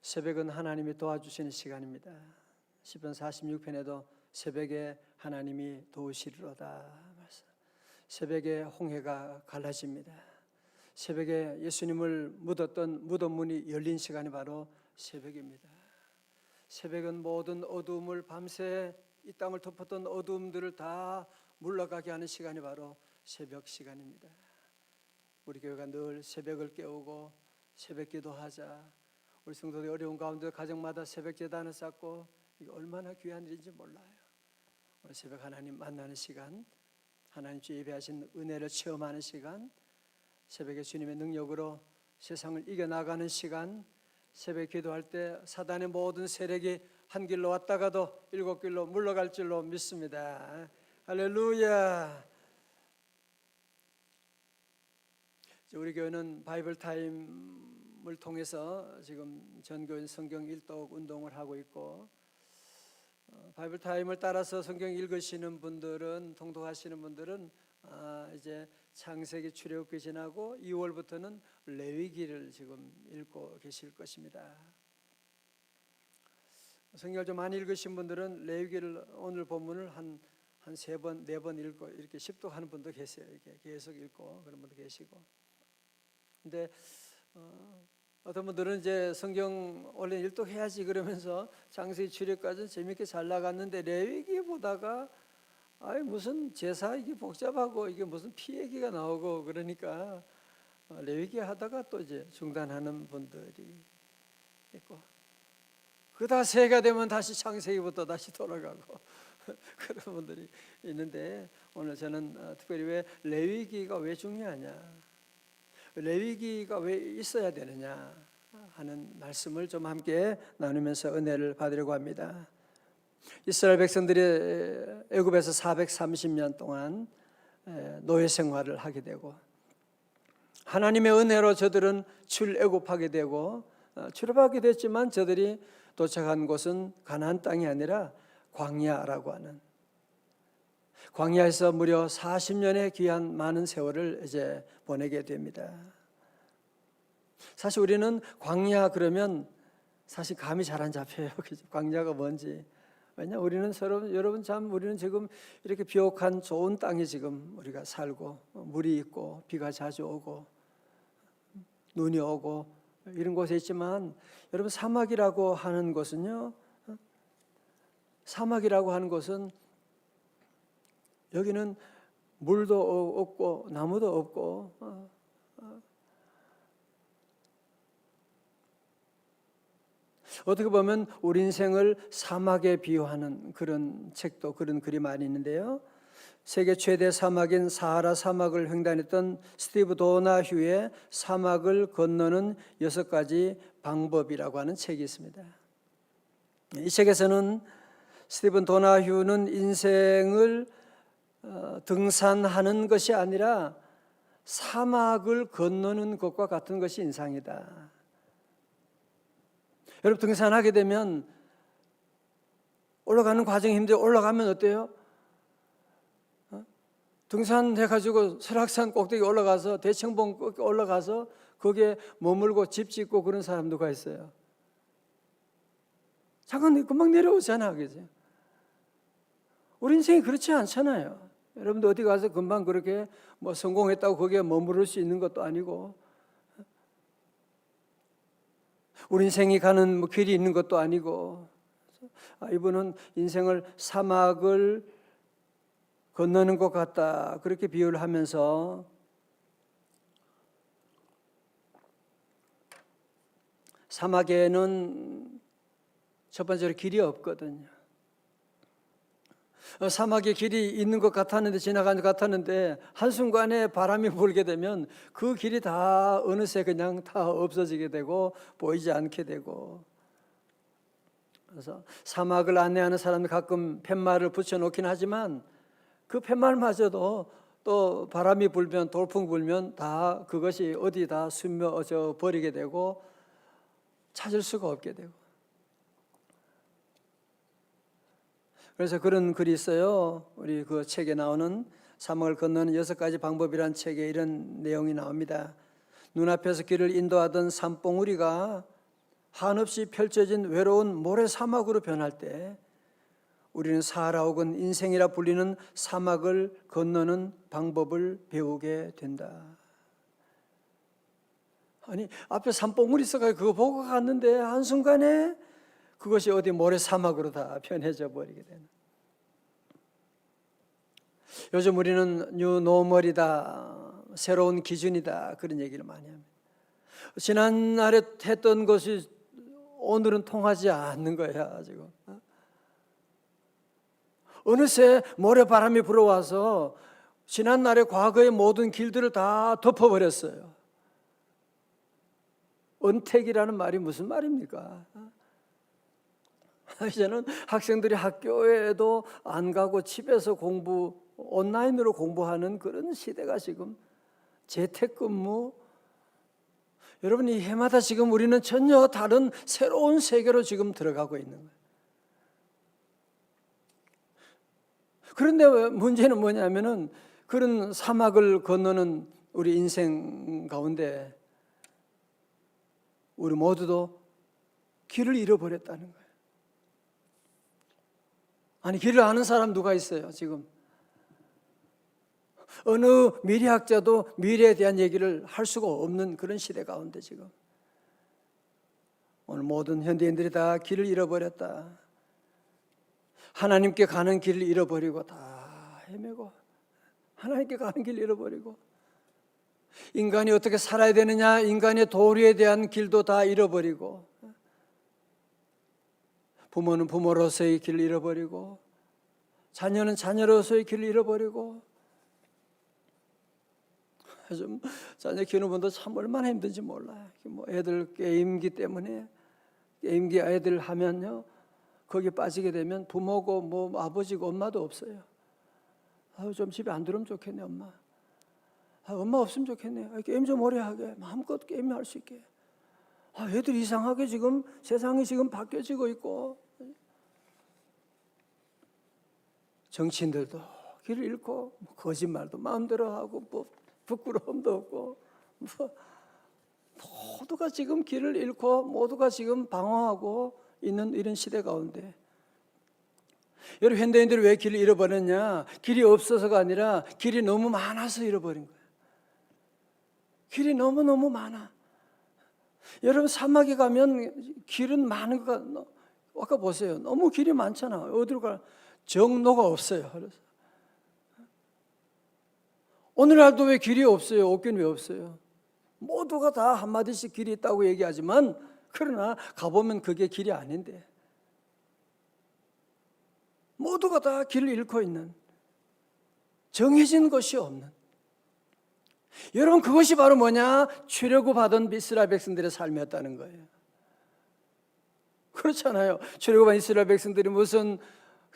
새벽은 하나님이 도와주시는 시간입니다. 시편 46편에도 새벽에 하나님이 도우시리로다. 새벽에 홍해가 갈라집니다. 새벽에 예수님을 묻었던 무덤 문이 열린 시간이 바로 새벽입니다. 새벽은 모든 어두움을, 밤새 이 땅을 덮었던 어두움들을 다 물러가게 하는 시간이 바로 새벽 시간입니다. 우리 교회가 늘 새벽을 깨우고 새벽 기도하자. 우리 성도들이 어려운 가운데 가정마다 새벽 제단을 쌓고, 이게 얼마나 귀한 일인지 몰라요. 오늘 새벽 하나님 만나는 시간, 하나님 주 예배하신 은혜를 체험하는 시간, 새벽에 주님의 능력으로 세상을 이겨나가는 시간, 새벽 기도할 때 사단의 모든 세력이 한 길로 왔다가도 일곱 길로 물러갈 줄로 믿습니다. 할렐루야. 우리 교회는 바이블 타임을 통해서 지금 전교인 성경 일독 운동을 하고 있고, 바이블 타임을 따라서 성경 읽으시는 분들은, 통독하시는 분들은 이제 창세기 출애굽기 지나고 2월부터는 레위기를 지금 읽고 계실 것입니다. 성경을 좀 많이 읽으신 분들은 레위기를, 오늘 본문을 한 세 번, 네 번 읽고 이렇게 십독하는 분도 계세요. 이렇게 계속 읽고 그런 분도 계시고. 근데 어떤 분들은 이제 성경 원래 일독해야지 그러면서 창세기 출애굽까지는 재밌게 잘 나갔는데 레위기 보다가 무슨 제사 이게 복잡하고 이게 무슨 피 얘기가 나오고 그러니까 레위기 하다가 또 이제 중단하는 분들이 있고, 그다 새해가 되면 다시 창세기부터 다시 돌아가고 그런 분들이 있는데, 오늘 저는 특별히 왜 레위기가 왜 중요하냐, 레위기가 왜 있어야 되느냐 하는 말씀을 좀 함께 나누면서 은혜를 받으려고 합니다. 이스라엘 백성들이 애굽에서 430년 동안 노예 생활을 하게 되고, 하나님의 은혜로 저들은 출애굽하게 되고, 출애굽하게 됐지만 저들이 도착한 곳은 가나안 땅이 아니라 광야라고 하는, 광야에서 무려 40년의 귀한 많은 세월을 이제 보내게 됩니다. 사실 우리는 광야 그러면 사실 감이 잘 안 잡혀요. 광야가 뭔지. 왜냐, 우리는 여러분 참 우리는 지금 이렇게 비옥한 좋은 땅에 지금 우리가 살고, 물이 있고 비가 자주 오고 눈이 오고 이런 곳에 있지만, 여러분 사막이라고 하는 곳은요, 사막이라고 하는 곳은 여기는 물도 없고 나무도 없고 어떻게 보면 우리 인생을 사막에 비유하는 그런 책도, 그런 글이 많이 있는데요, 세계 최대 사막인 사하라 사막을 횡단했던 스티브 도나휴의 사막을 건너는 6가지 방법이라고 하는 책이 있습니다. 이 책에서는 스티븐 도나휴는 인생을 등산하는 것이 아니라 사막을 건너는 것과 같은 것이 인상이다. 여러분, 등산하게 되면 올라가는 과정이 힘들어요. 올라가면 어때요? 등산해가지고 설악산 꼭대기 올라가서, 대청봉 꼭대기 올라가서 거기에 머물고 집 짓고 그런 사람 누가 있어요? 잠깐 금방 내려오잖아, 그죠? 우리 인생이 그렇지 않잖아요. 여러분들 어디 가서 금방 그렇게 뭐 성공했다고 거기에 머무를 수 있는 것도 아니고, 우리 인생이 가는 뭐 길이 있는 것도 아니고, 이분은 인생을 사막을 건너는 것 같다, 그렇게 비유를 하면서 사막에는 첫 번째로 길이 없거든요. 사막에 길이 있는 것 같았는데, 지나가는 것 같았는데, 한순간에 바람이 불게 되면 그 길이 다 어느새 그냥 다 없어지게 되고 보이지 않게 되고, 그래서 사막을 안내하는 사람들 가끔 팻말을 붙여놓긴 하지만 그 팻말마저도 또 바람이 불면, 돌풍 불면 다 그것이 어디 다 스며져 버리게 되고 찾을 수가 없게 되고. 그래서 그런 글이 있어요. 우리 그 책에 나오는 사막을 건너는 6가지 방법이라는 책에 이런 내용이 나옵니다. 눈앞에서 길을 인도하던 산봉우리가 한없이 펼쳐진 외로운 모래사막으로 변할 때 우리는 사하라 혹은 인생이라 불리는 사막을 건너는 방법을 배우게 된다. 아니, 앞에 산봉우리 있어가지고 그거 보고 갔는데 한순간에 그것이 어디 모래사막으로 다 변해져 버리게 되는. 요즘 우리는 뉴노멀이다, 새로운 기준이다, 그런 얘기를 많이 합니다. 지난날에 했던 것이 오늘은 통하지 않는 거야 지금. 어느새 모래바람이 불어와서 지난날의 과거의 모든 길들을 다 덮어버렸어요. 은택이라는 말이 무슨 말입니까? 이제는 학생들이 학교에도 안 가고 집에서 온라인으로 공부하는 그런 시대가 지금 재택근무. 여러분, 이 해마다 지금 우리는 전혀 다른 새로운 세계로 지금 들어가고 있는 거예요. 그런데 문제는 뭐냐면은 그런 사막을 건너는 우리 인생 가운데 우리 모두도 길을 잃어버렸다는 거예요. 아니, 길을 아는 사람 누가 있어요 지금? 어느 미래학자도 미래에 대한 얘기를 할 수가 없는 그런 시대 가운데 지금 오늘 모든 현대인들이 다 길을 잃어버렸다. 하나님께 가는 길을 잃어버리고 다 헤매고, 하나님께 가는 길을 잃어버리고, 인간이 어떻게 살아야 되느냐, 인간의 도리에 대한 길도 다 잃어버리고, 부모는 부모로서의 길을 잃어버리고, 자녀는 자녀로서의 길을 잃어버리고. 좀 자녀 키우는 분도 참 얼마나 힘든지 몰라요. 뭐 애들 게임기 때문에, 게임기 애들 하면요, 거기 빠지게 되면 부모고 뭐 아버지고 엄마도 없어요. 좀 집에 안 들어오면 좋겠네 엄마. 엄마 없으면 좋겠네. 게임 좀 오래 하게, 마음껏 게임할 수 있게. 애들 이상하게 지금 세상이 지금 바뀌어지고 있고, 정치인들도 길을 잃고 거짓말도 마음대로 하고 뭐 부끄러움도 없고, 뭐 모두가 지금 길을 잃고 모두가 지금 방황하고 있는 이런 시대 가운데, 여러분, 현대인들이 왜 길을 잃어버렸냐? 길이 없어서가 아니라 길이 너무 많아서 잃어버린 거예요. 길이 너무너무 많아. 여러분, 사막에 가면 길은 많은 거, 아까 보세요. 너무 길이 많잖아. 어디로 가? 정로가 없어요. 그래서 오늘날도 왜 길이 없어요? 없긴 왜 없어요? 모두가 다 한마디씩 길이 있다고 얘기하지만, 그러나 가보면 그게 길이 아닌데, 모두가 다 길을 잃고 있는, 정해진 것이 없는. 여러분, 그것이 바로 뭐냐? 출애굽하던 이스라엘 백성들의 삶이었다는 거예요. 그렇잖아요. 출애굽한 이스라엘 백성들이 무슨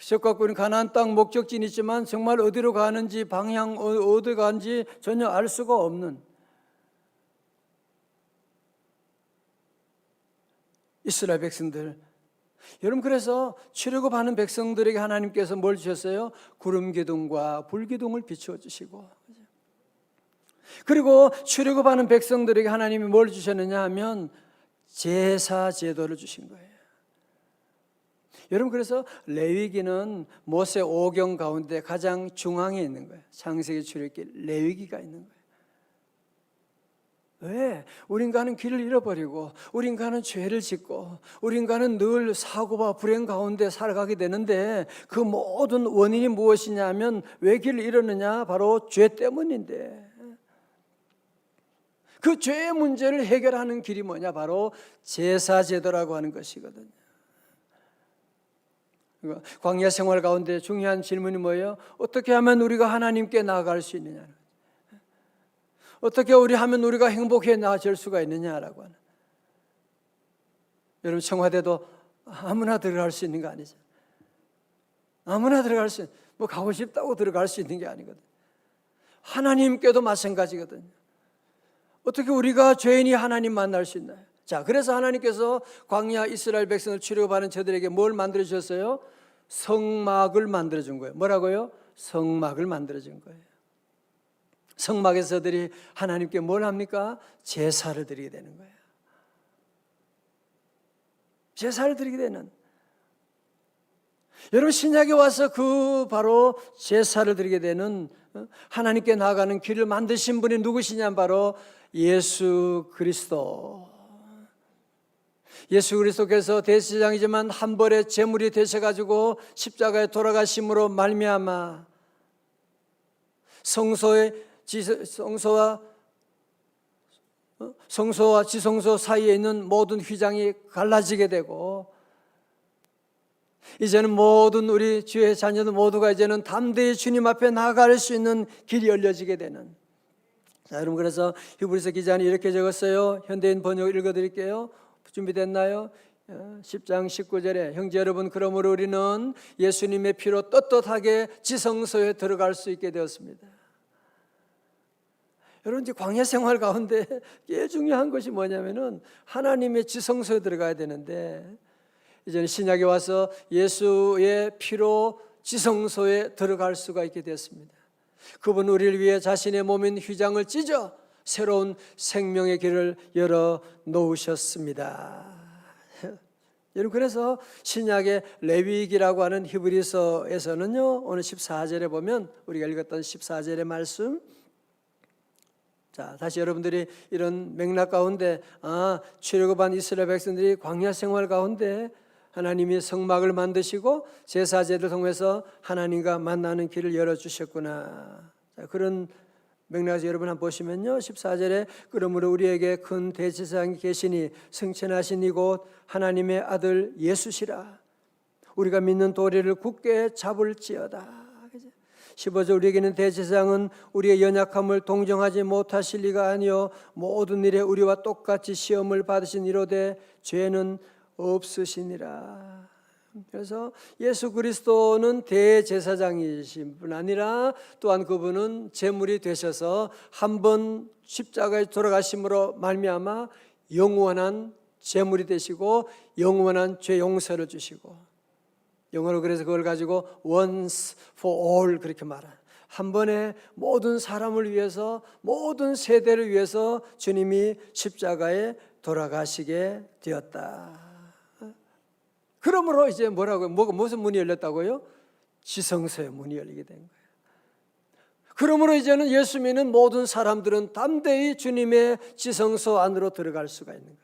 적갖고 있는 가나안 땅 목적지는 있지만 정말 어디로 가는지, 방향 어디 가는지 전혀 알 수가 없는 이스라엘 백성들. 여러분, 그래서 출애굽하는 백성들에게 하나님께서 뭘 주셨어요? 구름 기둥과 불 기둥을 비추어 주시고, 그리고 출애굽하는 백성들에게 하나님이 뭘 주셨느냐 하면 제사 제도를 주신 거예요. 여러분, 그래서 레위기는 모세 5경 가운데 가장 중앙에 있는 거예요. 창세기, 출애굽기, 레위기가 있는 거예요. 왜? 우리 인간은 길을 잃어버리고, 우리 인간은 죄를 짓고, 우리 인간은 늘 사고와 불행 가운데 살아가게 되는데, 그 모든 원인이 무엇이냐면 왜 길을 잃었느냐? 바로 죄 때문인데, 그 죄의 문제를 해결하는 길이 뭐냐? 바로 제사제도라고 하는 것이거든요. 광야 생활 가운데 중요한 질문이 뭐예요? 어떻게 하면 우리가 하나님께 나아갈 수 있느냐? 어떻게 하면 우리가 행복해 나아질 수가 있느냐라고 하는. 여러분, 청와대도 아무나 들어갈 수 있는 거 아니죠? 아무나 들어갈 수, 뭐 가고 싶다고 들어갈 수 있는 게 아니거든. 하나님께도 마찬가지거든요. 어떻게 우리가 죄인이 하나님 만날 수 있나요? 자, 그래서 하나님께서 광야 이스라엘 백성을 출애굽하는 저들에게 뭘 만들어 주셨어요? 성막을 만들어 준 거예요. 뭐라고요? 성막을 만들어 준 거예요. 성막에서 저들이 하나님께 뭘 합니까? 제사를 드리게 되는 거예요. 제사를 드리게 되는, 여러분 신약에 와서 그 바로 제사를 드리게 되는 하나님께 나아가는 길을 만드신 분이 누구시냐? 바로 예수 그리스도. 예수 그리스도께서 대제사장이지만 한 벌의 제물이 되셔가지고 십자가에 돌아가심으로 말미암아 성소와 지성소 사이에 있는 모든 휘장이 갈라지게 되고, 이제는 모든 우리 주의 자녀들 모두가 이제는 담대히 주님 앞에 나아갈 수 있는 길이 열려지게 되는. 자, 여러분, 그래서 히브리서 기자는 이렇게 적었어요. 현대인 번역 읽어드릴게요. 준비됐나요? 10장 19절에 형제 여러분, 그러므로 우리는 예수님의 피로 떳떳하게 지성소에 들어갈 수 있게 되었습니다. 여러분, 이제 광야 생활 가운데 제일 중요한 것이 뭐냐면은 하나님의 지성소에 들어가야 되는데, 이제는 신약에 와서 예수의 피로 지성소에 들어갈 수가 있게 되었습니다. 그분 우리를 위해 자신의 몸인 휘장을 찢어 새로운 생명의 길을 열어 놓으셨습니다. 여러분, 그래서 신약의 레위기라고 하는 히브리서에서는요, 오늘 14절에 보면 우리가 읽었던 14절의 말씀, 자, 다시 여러분들이 이런 맥락 가운데 출애굽한 이스라엘 백성들이 광야 생활 가운데 하나님이 성막을 만드시고 제사제를 통해서 하나님과 만나는 길을 열어주셨구나. 자, 그런 맥락에서 여러분 한번 보시면요, 14절에 그러므로 우리에게 큰 대제사장이 계시니 승천하신 이곳 하나님의 아들 예수시라. 우리가 믿는 도리를 굳게 잡을지어다. 15절 우리에게는 대제사장은 우리의 연약함을 동정하지 못하실 리가 아니요 모든 일에 우리와 똑같이 시험을 받으신 이로되 죄는 없으시니라. 그래서 예수 그리스도는 대제사장이신 분 아니라 또한 그분은 제물이 되셔서 한 번 십자가에 돌아가심으로 말미암아 영원한 제물이 되시고 영원한 죄 용서를 주시고, 영어로 그래서 그걸 가지고 once for all 그렇게 말해요. 한 번에 모든 사람을 위해서, 모든 세대를 위해서 주님이 십자가에 돌아가시게 되었다. 그러므로 이제 뭐라고요? 무슨 문이 열렸다고요? 지성소의 문이 열리게 된 거예요. 그러므로 이제는 예수 믿는 모든 사람들은 담대히 주님의 지성소 안으로 들어갈 수가 있는 거예요.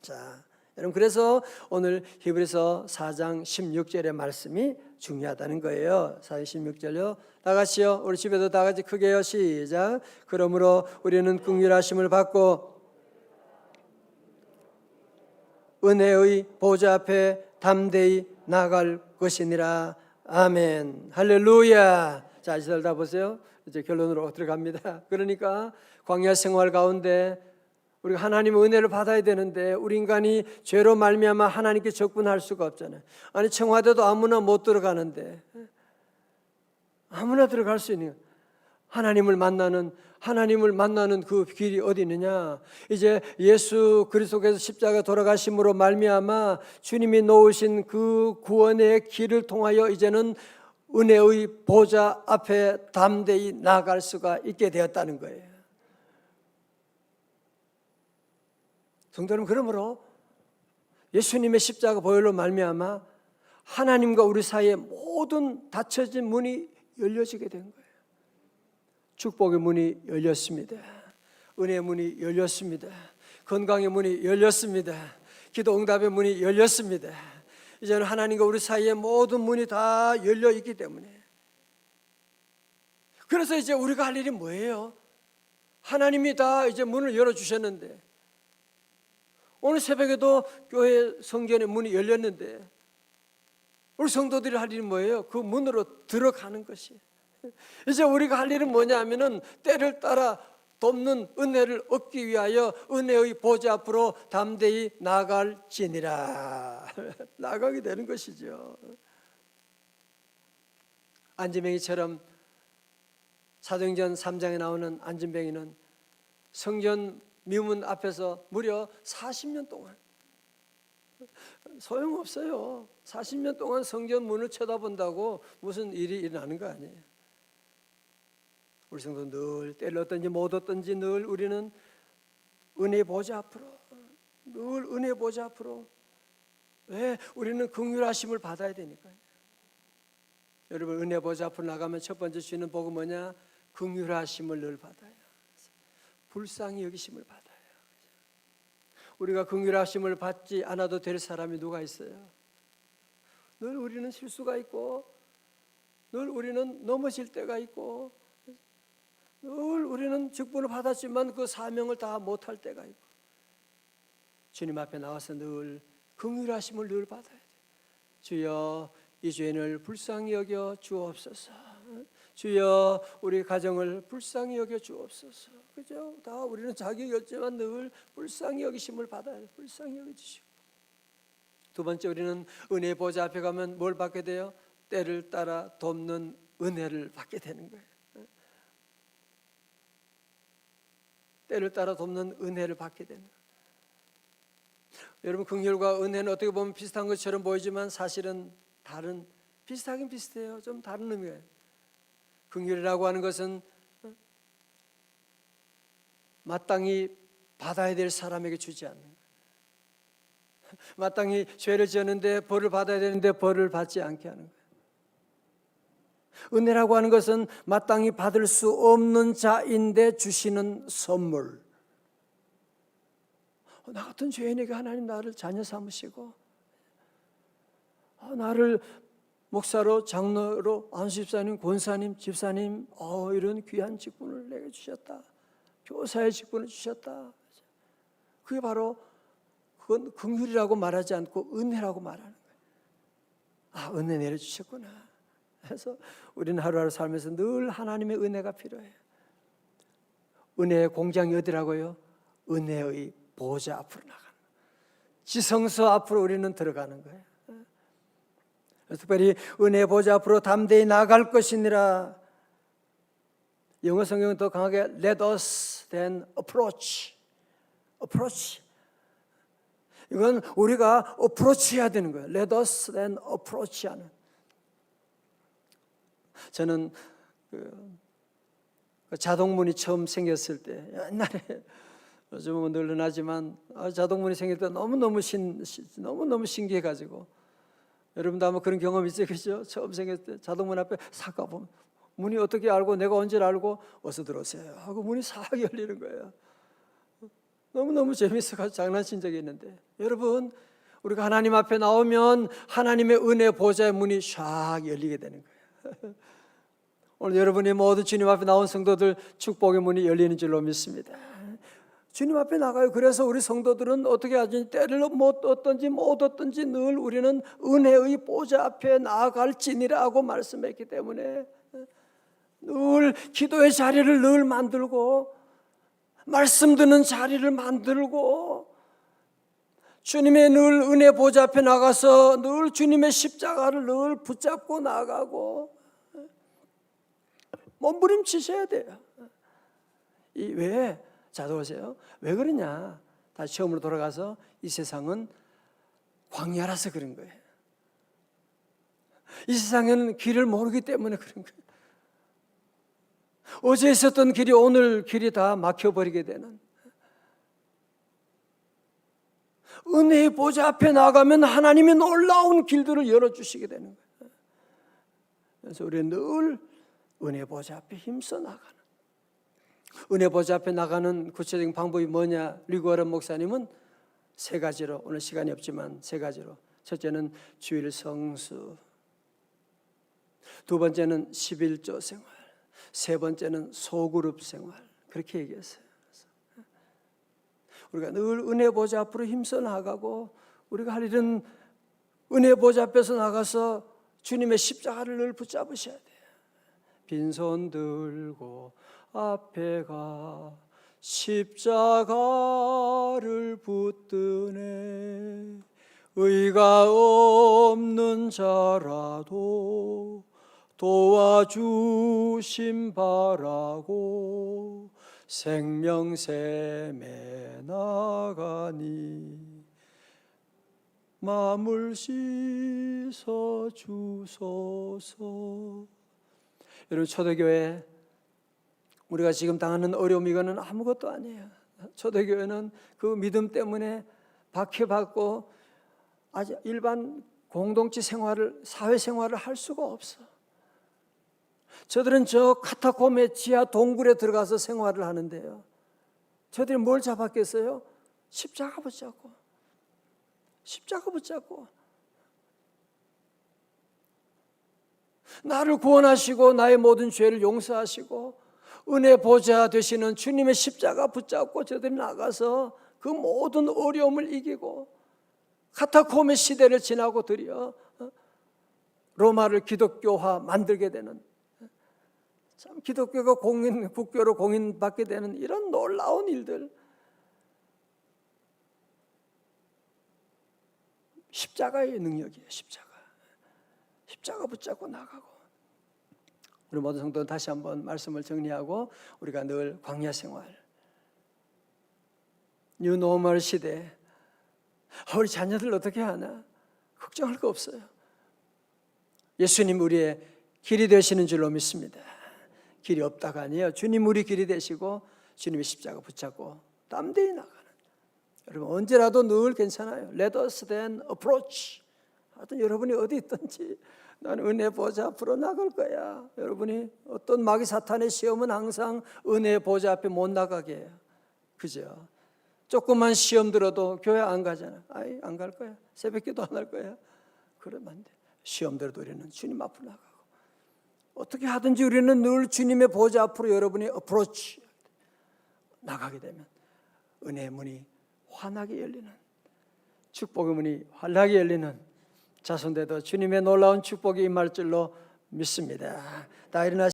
자, 여러분, 그래서 오늘 히브리서 4장 16절의 말씀이 중요하다는 거예요. 4장 16절요. 다 같이요. 우리 집에도 다 같이 크게요. 시작. 그러므로 우리는 긍휼하심을 받고 은혜의 보좌 앞에 담대히 나갈 것이니라. 아멘. 할렐루야. 자, 이제 다 보세요. 이제 결론으로 들어갑니다. 그러니까 광야 생활 가운데 우리가 하나님의 은혜를 받아야 되는데 우리 인간이 죄로 말미암아 하나님께 접근할 수가 없잖아요. 아니, 청와대도 아무나 못 들어가는데 아무나 들어갈 수 있는 하나님을 만나는 그 길이 어디 있느냐? 이제 예수 그리스도께서 십자가 돌아가심으로 말미암아 주님이 놓으신 그 구원의 길을 통하여 이제는 은혜의 보좌 앞에 담대히 나아갈 수가 있게 되었다는 거예요. 성도 여러분, 그러므로 예수님의 십자가 보혈로 말미암아 하나님과 우리 사이의 모든 닫혀진 문이 열려지게 된 거예요. 축복의 문이 열렸습니다. 은혜의 문이 열렸습니다. 건강의 문이 열렸습니다. 기도 응답의 문이 열렸습니다. 이제는 하나님과 우리 사이의 모든 문이 다 열려 있기 때문에, 그래서 이제 우리가 할 일이 뭐예요? 하나님이 다 이제 문을 열어주셨는데, 오늘 새벽에도 교회 성전의 문이 열렸는데 우리 성도들이 할 일이 뭐예요? 그 문으로 들어가는 것이. 이제 우리가 할 일은 뭐냐 하면은 때를 따라 돕는 은혜를 얻기 위하여 은혜의 보좌 앞으로 담대히 나갈지니라. 나가게 되는 것이죠. 안진뱅이처럼 사도행전 3장에 나오는 안진뱅이는 성전 미문 앞에서 무려 40년 동안, 소용없어요. 40년 동안 성전 문을 쳐다본다고 무슨 일이 일어나는 거 아니에요. 우리 성도 늘 때를 얻든지 못 얻든지 늘 우리는 은혜 보좌 앞으로, 늘 은혜 보좌 앞으로 왜? 우리는 긍휼하심을 받아야 되니까요. 여러분, 은혜 보좌 앞으로 나가면 첫 번째 주는 복은 뭐냐? 긍휼하심을 늘 받아요. 불쌍히 여기심을 받아요. 우리가 긍휼하심을 받지 않아도 될 사람이 누가 있어요? 늘 우리는 실수가 있고, 늘 우리는 넘어질 때가 있고, 늘 우리는 직분을 받았지만 그 사명을 다 못할 때가 있고, 주님 앞에 나와서 늘 긍휼하심을 늘 받아야 돼요. 주여, 이 죄인을 불쌍히 여겨 주옵소서. 주여, 우리 가정을 불쌍히 여겨 주옵소서. 그죠? 다 우리는 자격이 없지만 늘 불쌍히 여기심을 받아야 돼요. 불쌍히 여겨 주시고. 두 번째, 우리는 은혜 보좌 앞에 가면 뭘 받게 돼요? 때를 따라 돕는 은혜를 받게 되는 거예요. 때를 따라 돕는 은혜를 받게 되는 거예요. 여러분, 긍휼과 은혜는 어떻게 보면 비슷한 것처럼 보이지만 사실은 비슷하긴 비슷해요. 좀 다른 의미예요. 긍휼이라고 하는 것은 마땅히 받아야 될 사람에게 주지 않는 거예요. 마땅히 죄를 지었는데 벌을 받아야 되는데 벌을 받지 않게 하는 거예요. 은혜라고 하는 것은 마땅히 받을 수 없는 자인데 주시는 선물. 나 같은 죄인에게 하나님 나를 자녀 삼으시고, 나를 목사로, 장로로, 안수집사님, 권사님, 집사님, 이런 귀한 직분을 내게 주셨다. 교사의 직분을 주셨다. 그게 바로, 그건 긍휼이라고 말하지 않고 은혜라고 말하는 거예요. 은혜 내려주셨구나. 그래서 우리는 하루하루 살면서 늘 하나님의 은혜가 필요해요. 은혜의 공장이 어디라고요? 은혜의 보좌 앞으로 나가는 거예요. 지성소 앞으로 우리는 들어가는 거예요. 특별히 은혜 보좌 앞으로 담대히 나갈 것이니라. 영어 성경은 더 강하게 Let us then approach. 이건 우리가 approach 해야 되는 거예요. Let us then approach 하는. 저는 그 자동문이 처음 생겼을 때, 옛날에 요즘은 늘어나지만 자동문이 생길 때 너무너무 신기해가지고, 여러분도 아마 그런 경험 있으시죠? 처음 생겼을 때 자동문 앞에 싹 가보면 문이 어떻게 알고 내가 언제를 알고 어서 들어오세요 하고 문이 싹 열리는 거예요. 너무너무 재밌어가지고 장난친 적이 있는데, 여러분, 우리가 하나님 앞에 나오면 하나님의 은혜 보좌의 문이 샥 열리게 되는 거예요. 오늘 여러분이 모두 주님 앞에 나온 성도들 축복의 문이 열리는 줄로 믿습니다. 주님 앞에 나가요. 그래서 우리 성도들은 어떻게 하든지 때를 못 얻든지 늘 우리는 은혜의 보좌 앞에 나아갈지니라고 말씀했기 때문에 늘 기도의 자리를 늘 만들고, 말씀 듣는 자리를 만들고, 주님의 늘 은혜 보좌 앞에 나가서 늘 주님의 십자가를 늘 붙잡고 나가고 몸부림치셔야 돼요. 왜? 자, 보세요. 왜 그러냐? 다시 처음으로 돌아가서 이 세상은 광야라서 그런 거예요. 이 세상에는 길을 모르기 때문에 그런 거예요. 어제 있었던 길이 오늘 길이 다 막혀버리게 되는. 은혜의 보좌 앞에 나가면 하나님이 놀라운 길들을 열어주시게 되는 거예요. 그래서 우리는 늘 은혜 보좌 앞에 힘써 나가는. 은혜 보좌 앞에 나가는 구체적인 방법이 뭐냐? 리고아른 목사님은 세 가지로, 오늘 시간이 없지만 세 가지로. 첫째는 주일 성수, 두 번째는 11조 생활, 세 번째는 소그룹 생활. 그렇게 얘기했어요. 우리가 늘 은혜 보좌 앞으로 힘써 나가고, 우리가 할 일은 은혜 보좌 앞에서 나가서 주님의 십자가를 늘 붙잡으셔야 돼요. 빈손 들고 앞에 가 십자가를 붙드네. 의가 없는 자라도 도와주심 바라고 생명샘에 나가니 마음을 씻어 주소서. 여러분, 초대교회, 우리가 지금 당하는 어려움, 이거는 아무것도 아니에요. 초대교회는 그 믿음 때문에 박해받고 아주 일반 공동체 생활을, 사회 생활을 할 수가 없어. 저들은 저 카타콤의 지하 동굴에 들어가서 생활을 하는데요, 저들이 뭘 잡았겠어요? 십자가 붙잡고, 십자가 붙잡고. 나를 구원하시고 나의 모든 죄를 용서하시고 은혜 보좌 되시는 주님의 십자가 붙잡고 저들이 나가서 그 모든 어려움을 이기고 카타콤의 시대를 지나고 드디어 로마를 기독교화 만들게 되는, 참 기독교가 국교로 공인받게 되는 이런 놀라운 일들, 십자가의 능력이에요. 십자가 붙잡고 나가고. 우리 모든 성도는 다시 한번 말씀을 정리하고, 우리가 늘 광야 생활, 뉴노멀 시대, 우리 자녀들 어떻게 하나 걱정할 거 없어요. 예수님 우리의 길이 되시는 줄로 믿습니다. 길이 없다가 아니에요. 주님 우리 길이 되시고 주님의 십자가 붙잡고 담대히 나가는, 여러분 언제라도 늘 괜찮아요. Let us then approach. 하여튼 여러분이 어디 있든지 나는 은혜 보좌 앞으로 나갈 거야. 여러분이 어떤 마귀 사탄의 시험은 항상 은혜 보좌 앞에 못 나가게 해요. 그죠? 조금만 시험 들어도 교회 안 가잖아. 아이, 안 갈 거야. 새벽기도 안 할 거야. 그러면 안 돼. 시험 들어도 우리는 주님 앞으로 나가고, 어떻게 하든지 우리는 늘 주님의 보좌 앞으로 여러분이 어프로치 나가게 되면 은혜의 문이 환하게 열리는, 축복의 문이 환하게 열리는 자손들도 주님의 놀라운 축복이 임할 줄로 믿습니다. 다 일어나